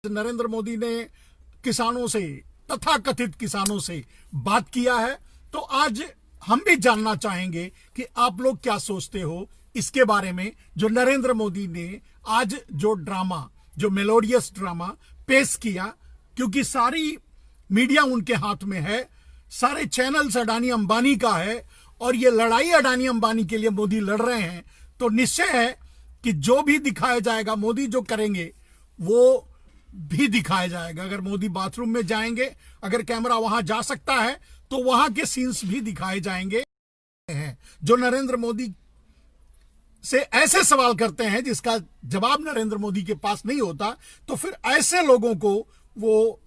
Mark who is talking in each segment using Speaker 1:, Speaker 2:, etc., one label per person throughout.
Speaker 1: नरेंद्र मोदी ने किसानों से, तथाकथित किसानों से बात किया है। तो आज हम भी जानना चाहेंगे कि आप लोग क्या सोचते हो इसके बारे में, जो नरेंद्र मोदी ने आज जो ड्रामा, जो मेलोडियस ड्रामा पेश किया। क्योंकि सारी मीडिया उनके हाथ में है, सारे चैनल्स अडानी अंबानी का है, और ये लड़ाई अडानी अंबानी के लिए मोदी लड़ रहे हैं। तो निश्चय है कि जो भी दिखाया जाएगा, मोदी जो करेंगे वो भी दिखाया जाएगा। अगर मोदी बाथरूम में जाएंगे, अगर कैमरा वहां जा सकता है, तो वहां के सीन्स भी दिखाए जाएंगे। जो नरेंद्र मोदी से ऐसे सवाल करते हैं जिसका जवाब नरेंद्र मोदी के पास नहीं होता, तो फिर ऐसे लोगों को वो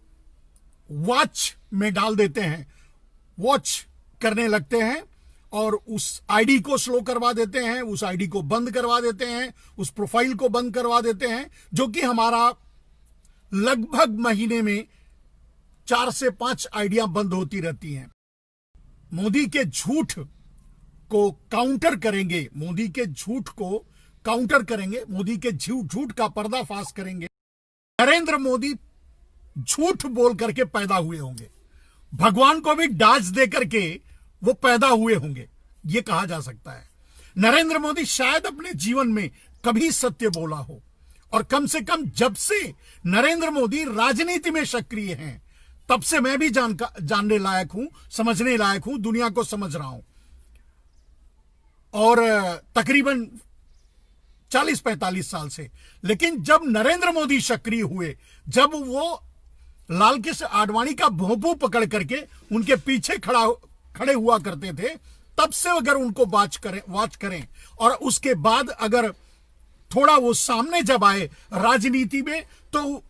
Speaker 1: वॉच में डाल देते हैं, वॉच करने लगते हैं, और उस आईडी को स्लो करवा देते हैं, उस आईडी को बंद करवा देते हैं, उस प्रोफाइल को बंद करवा देते हैं, जो कि हमारा लगभग महीने में 4 से 5 आईडियां बंद होती रहती हैं। मोदी के झूठ को काउंटर करेंगे, मोदी के झूठ को काउंटर करेंगे, मोदी के झूठ का पर्दाफाश करेंगे। नरेंद्र मोदी झूठ बोल करके पैदा हुए होंगे, भगवान को भी डांच दे करके वो पैदा हुए होंगे, ये कहा जा सकता है। नरेंद्र मोदी शायद अपने जीवन में कभी सत्य बोला हो, और कम से कम जब से नरेंद्र मोदी राजनीति में सक्रिय हैं, तब से मैं भी जानने लायक हूं, समझने लायक हूं, दुनिया को समझ रहा हूं। और तकरीबन 40-45 साल से। लेकिन जब नरेंद्र मोदी सक्रिय हुए, जब वो लाल कृष्ण आडवाणी का भोंपू पकड़ करके उनके पीछे खड़े हुआ करते थे, तब से अगर उनको वॉच करें, और उसके बाद अगर थोड़ा वो सामने जब आए राजनीति में, तो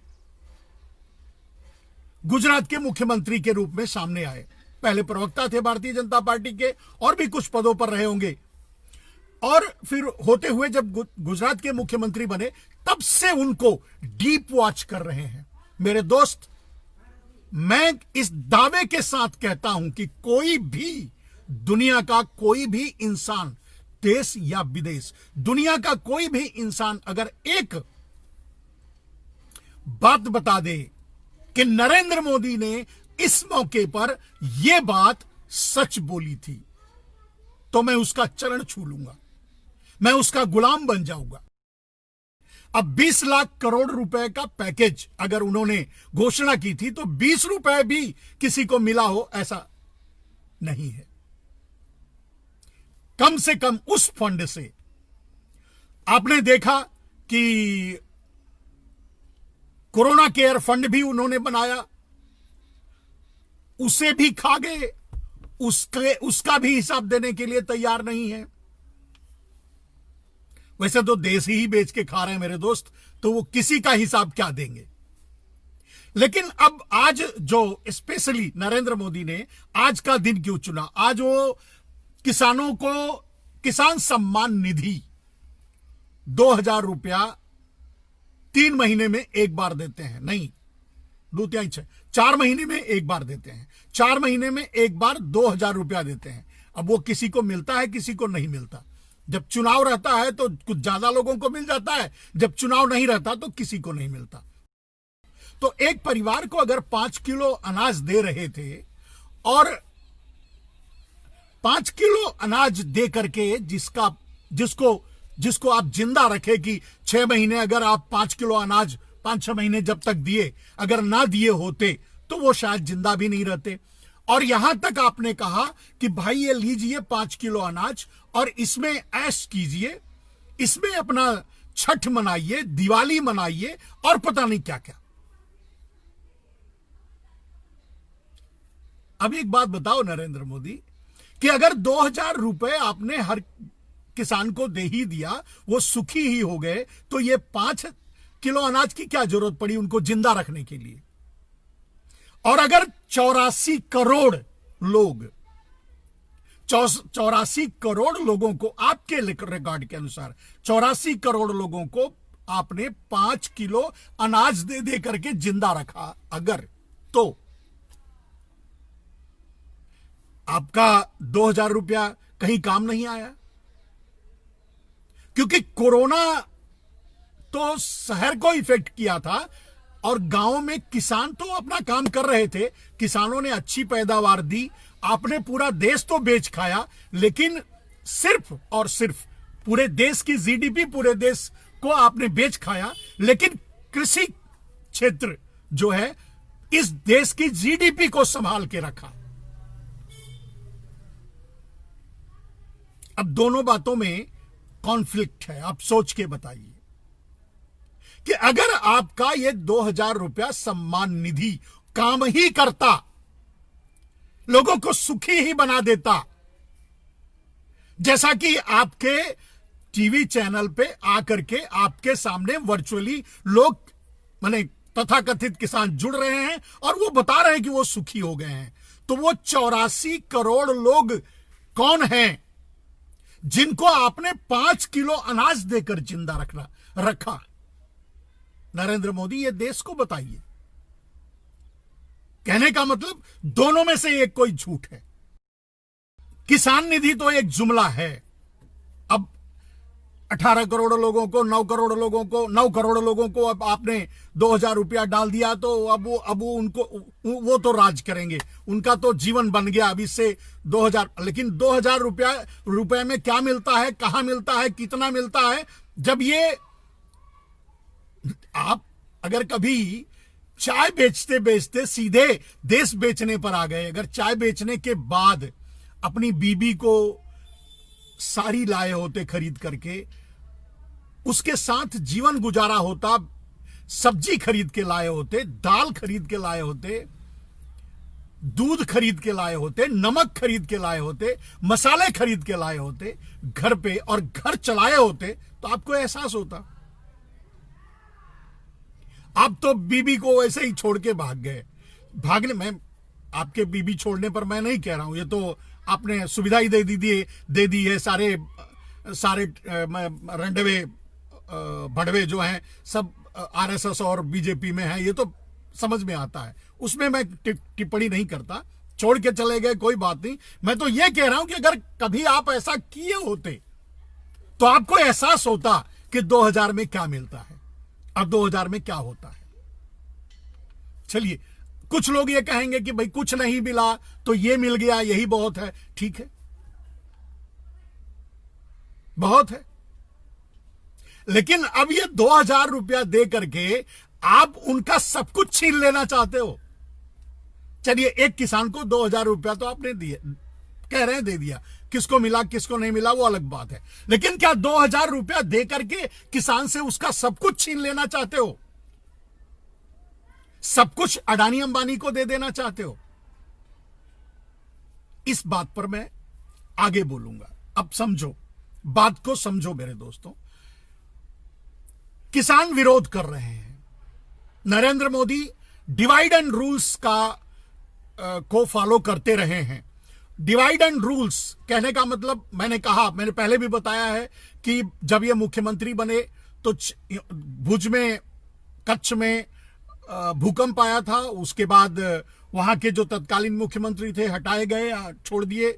Speaker 1: गुजरात के मुख्यमंत्री के रूप में सामने आए। पहले प्रवक्ता थे भारतीय जनता पार्टी के, और भी कुछ पदों पर रहे होंगे, और फिर होते हुए जब गुजरात के मुख्यमंत्री बने, तब से उनको डीप वॉच कर रहे हैं। मेरे दोस्त, मैं इस दावे के साथ कहता हूं कि कोई भी, दुनिया का कोई भी इंसान, देश या विदेश, दुनिया का कोई भी इंसान अगर एक बात बता दे कि नरेंद्र मोदी ने इस मौके पर यह बात सच बोली थी, तो मैं उसका चरण छू लूंगा, मैं उसका गुलाम बन जाऊंगा। अब 20 लाख करोड़ रुपए का पैकेज अगर उन्होंने घोषणा की थी, तो 20 रुपए भी किसी को मिला हो ऐसा नहीं है। कम से कम उस फंड से आपने देखा कि कोरोना केयर फंड भी उन्होंने बनाया, उसे भी खा गए, उसका भी हिसाब देने के लिए तैयार नहीं है। वैसे तो देश ही बेच के खा रहे हैं मेरे दोस्त, तो वो किसी का हिसाब क्या देंगे। लेकिन अब आज जो स्पेशली नरेंद्र मोदी ने आज का दिन क्यों चुना, आज वो किसानों को किसान सम्मान निधि 2000 रुपया 3 महीने में एक बार देते हैं, नहीं 2 3 6 4 महीने में एक बार देते हैं, 4 महीने में एक बार 2000 रुपया देते हैं। अब वो किसी को मिलता है, किसी को नहीं मिलता। जब चुनाव रहता है तो कुछ ज्यादा लोगों को मिल जाता है, जब चुनाव नहीं रहता तो किसी को नहीं मिलता। तो एक परिवार को अगर 5 किलो अनाज दे रहे थे, और 5 किलो अनाज दे करके जिसको आप जिंदा रखे कि 6 महीने अगर आप 5 किलो अनाज 5-6 महीने जब तक दिए, अगर ना दिए होते तो वो शायद जिंदा भी नहीं रहते। और यहां तक आपने कहा कि भाई ये लीजिए 5 किलो अनाज और इसमें ऐश कीजिए, इसमें अपना छठ मनाइए, दिवाली मनाइए और पता नहीं क्या क्या। अब एक बात बताओ नरेंद्र मोदी, कि अगर 2000 रुपए आपने हर किसान को दे ही दिया, वो सुखी ही हो गए, तो ये 5 किलो अनाज की क्या जरूरत पड़ी उनको जिंदा रखने के लिए। और अगर 84 करोड़ लोग, 84 करोड़ लोगों को, आपके रिकॉर्ड के अनुसार 84 करोड़ लोगों को आपने 5 किलो अनाज दे दे करके जिंदा रखा, अगर तो आपका 2000 रुपया कहीं काम नहीं आया। क्योंकि कोरोना तो शहर को इफेक्ट किया था, और गांव में किसान तो अपना काम कर रहे थे, किसानों ने अच्छी पैदावार दी, आपने पूरा देश तो बेच खाया, लेकिन सिर्फ और सिर्फ पूरे देश की जीडीपी, पूरे देश को आपने बेच खाया, लेकिन कृषि क्षेत्र जो है इस देश की जीडीपी को संभाल के रखा। अब दोनों बातों में कॉन्फ्लिक्ट है। आप सोच के बताइए कि अगर आपका ये 2000 रुपया सम्मान निधि काम ही करता, लोगों को सुखी ही बना देता, जैसा कि आपके टीवी चैनल पे आकर के आपके सामने वर्चुअली लोग माने तथाकथित किसान जुड़ रहे हैं और वो बता रहे हैं कि वो सुखी हो गए हैं, तो वो 84 करोड़ लोग कौन हैं जिनको आपने 5 किलो अनाज देकर जिंदा रखा? नरेंद्र मोदी, ये देश को बताइए। कहने का मतलब दोनों में से एक कोई झूठ है। किसान निधि तो एक जुमला है। अब 18 करोड़ लोगों को, 9 करोड़ लोगों को अब आपने 2000 रुपया डाल दिया, तो अब वो उनको वो तो राज करेंगे, उनका तो जीवन बन गया अब इससे 2000। लेकिन 2000 रुपए में क्या मिलता है, कहां मिलता है, कितना मिलता है? जब ये आप अगर कभी चाय बेचते बेचते सीधे देश बेचने पर आ गए, अगर चाय बेचने के बाद अपनी बीबी को साड़ी लाए होते खरीद करके, उसके साथ जीवन गुजारा होता, सब्जी खरीद के लाए होते, दाल खरीद के लाए होते, दूध खरीद के लाए होते, नमक खरीद के लाए होते, मसाले खरीद के लाए होते घर पे और घर चलाए होते, तो आपको एहसास होता। आप तो बीबी को वैसे ही छोड़ के भाग गए। भागने में आपके बीबी छोड़ने पर मैं नहीं कह रहा हूं, ये तो आपने सुविधा ही दे दी है। सारे रंडवे भड़वे जो हैं सब आरएसएस और बीजेपी में हैं, ये तो समझ में आता है, उसमें मैं टिप्पणी नहीं करता। छोड़ के चले गए, कोई बात नहीं। मैं तो ये कह रहा हूं कि अगर कभी आप ऐसा किए होते तो आपको एहसास होता कि 2000 में क्या मिलता है और 2000 में क्या होता है। चलिए, कुछ लोग ये कहेंगे कि भाई कुछ नहीं मिला तो ये मिल गया, यही बहुत है। ठीक है, बहुत है, लेकिन अब ये 2000 रुपया दे करके आप उनका सब कुछ छीन लेना चाहते हो। चलिए, एक किसान को 2000 रुपया तो आपने दिए, कह रहे हैं दे दिया, किसको मिला किसको नहीं मिला वो अलग बात है, लेकिन क्या 2000 रुपया दे करके किसान से उसका सब कुछ छीन लेना चाहते हो? सब कुछ अडानी अंबानी को दे देना चाहते हो? इस बात पर मैं आगे बोलूंगा। अब समझो, बात को समझो मेरे दोस्तों। किसान विरोध कर रहे हैं। Narendra Modi divide and rules को फॉलो करते रहे हैं। डिवाइड एंड रूल्स कहने का मतलब, मैंने पहले भी बताया है कि जब ये मुख्यमंत्री बने तो भुज में, कच्छ में भूकंप आया था, उसके बाद वहां के जो तत्कालीन मुख्यमंत्री थे हटाए गए, छोड़ दिए,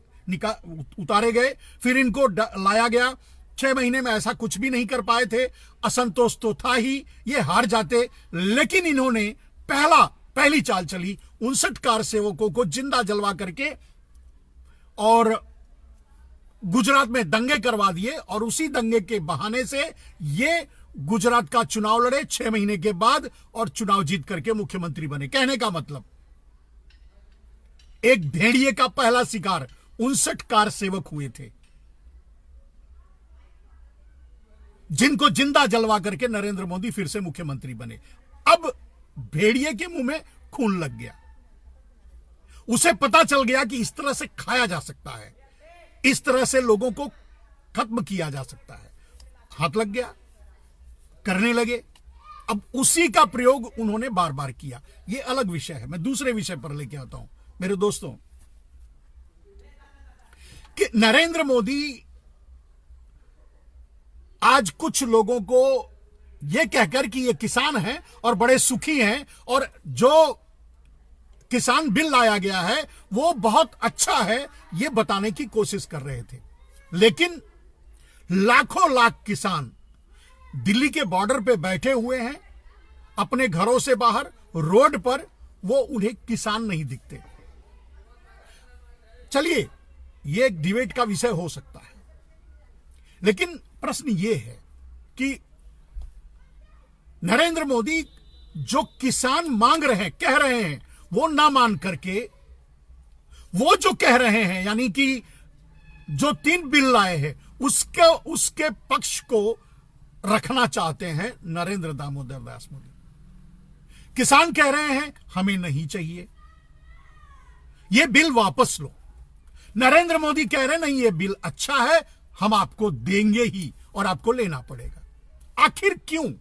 Speaker 1: उतारे गए, फिर इनको लाया गया। 6 महीने में ऐसा कुछ भी नहीं कर पाए थे, असंतोष तो था ही, ये हार जाते, लेकिन इन्होंने पहली चाल चली, 59 कार सेवकों को जिंदा जलवा करके और गुजरात में दंगे करवा दिए, और उसी दंगे के बहाने से ये गुजरात का चुनाव लड़े 6 महीने के बाद और चुनाव जीत करके मुख्यमंत्री बने। कहने का मतलब, एक भेड़िए का पहला शिकार 59 कार सेवक हुए थे, जिनको जिंदा जलवा करके नरेंद्र मोदी फिर से मुख्यमंत्री बने। अब भेड़िए के मुंह में खून लग गया, उसे पता चल गया कि इस तरह से खाया जा सकता है, इस तरह से लोगों को खत्म किया जा सकता है। हाथ लग गया, करने लगे। अब उसी का प्रयोग उन्होंने बार बार किया। यह अलग विषय है, मैं दूसरे विषय पर लेके आता हूं मेरे दोस्तों, कि नरेंद्र मोदी आज कुछ लोगों को यह कहकर कि ये किसान हैं और बड़े सुखी हैं और जो किसान बिल लाया गया है वो बहुत अच्छा है, यह बताने की कोशिश कर रहे थे। लेकिन लाखों लाख किसान दिल्ली के बॉर्डर पे बैठे हुए हैं, अपने घरों से बाहर रोड पर, वो उन्हें किसान नहीं दिखते। चलिए, ये एक डिबेट का विषय हो सकता है, लेकिन प्रश्न ये है कि नरेंद्र मोदी जो किसान मांग रहे हैं, कह रहे हैं, वो ना मान करके वो जो कह रहे हैं, यानी कि जो 3 बिल लाए हैं, उसके पक्ष को रखना चाहते हैं नरेंद्र दामोदर दास मोदी। किसान कह रहे हैं हमें नहीं चाहिए, ये बिल वापस लो। नरेंद्र मोदी कह रहे हैं नहीं, ये बिल अच्छा है, हम आपको देंगे ही और आपको लेना पड़ेगा। आखिर क्यों?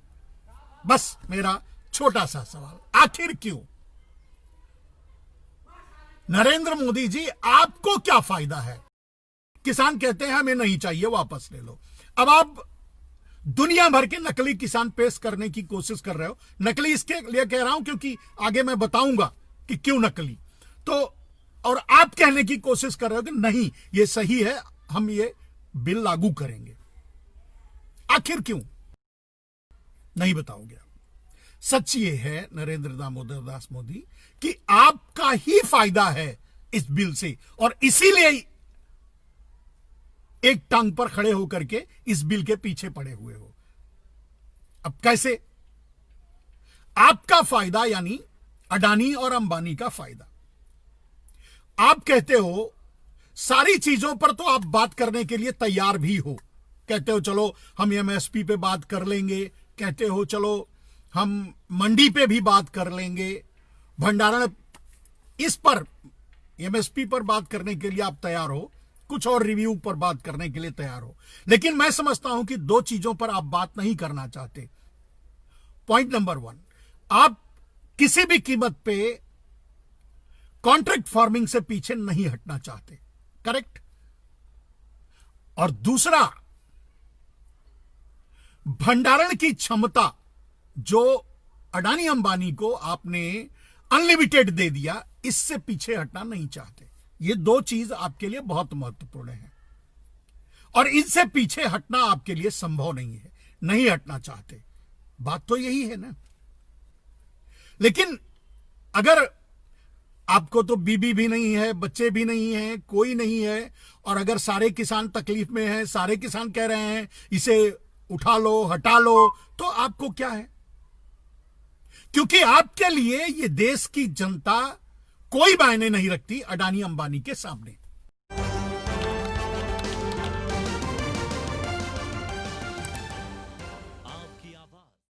Speaker 1: बस मेरा छोटा सा सवाल, आखिर क्यों? नरेंद्र मोदी जी, आपको क्या फायदा है? किसान कहते हैं हमें नहीं चाहिए, वापस ले लो। अब आप दुनिया भर के नकली किसान पेश करने की कोशिश कर रहे हो। नकली इसके लिए कह रहा हूं क्योंकि आगे मैं बताऊंगा कि क्यों नकली। तो और आप कहने की कोशिश कर रहे हो कि नहीं, ये सही है, हम ये बिल लागू करेंगे। आखिर क्यों नहीं बताओगे? सच ये है नरेंद्र दामोदर दास मोदी कि आपका ही फायदा है इस बिल से, और इसीलिए एक टांग पर खड़े होकर के इस बिल के पीछे पड़े हुए हो। अब कैसे? आपका फायदा यानी अडानी और अंबानी का फायदा। आप कहते हो सारी चीजों पर तो आप बात करने के लिए तैयार भी हो। कहते हो चलो हम एमएसपी पे बात कर लेंगे, कहते हो चलो हम मंडी पे भी बात कर लेंगे, भंडारण, इस पर एमएसपी पर बात करने के लिए आप तैयार हो, कुछ और रिव्यू पर बात करने के लिए तैयार हो। लेकिन मैं समझता हूं कि 2 चीजों पर आप बात नहीं करना चाहते। पॉइंट नंबर 1, आप किसी भी कीमत पे कॉन्ट्रैक्ट फार्मिंग से पीछे नहीं हटना चाहते, करेक्ट? और दूसरा, भंडारण की क्षमता जो अडानी अंबानी को आपने अनलिमिटेड दे दिया, इससे पीछे हटना नहीं चाहते। ये 2 चीज आपके लिए बहुत महत्वपूर्ण है और इनसे पीछे हटना आपके लिए संभव नहीं है, नहीं हटना चाहते। बात तो यही है ना। लेकिन अगर आपको तो बीबी भी नहीं है, बच्चे भी नहीं है, कोई नहीं है, और अगर सारे किसान तकलीफ में हैं, सारे किसान कह रहे हैं इसे उठा लो, हटा लो, तो आपको क्या है? क्योंकि आपके लिए ये देश की जनता कोई मायने नहीं रखती अडानी अंबानी के सामने।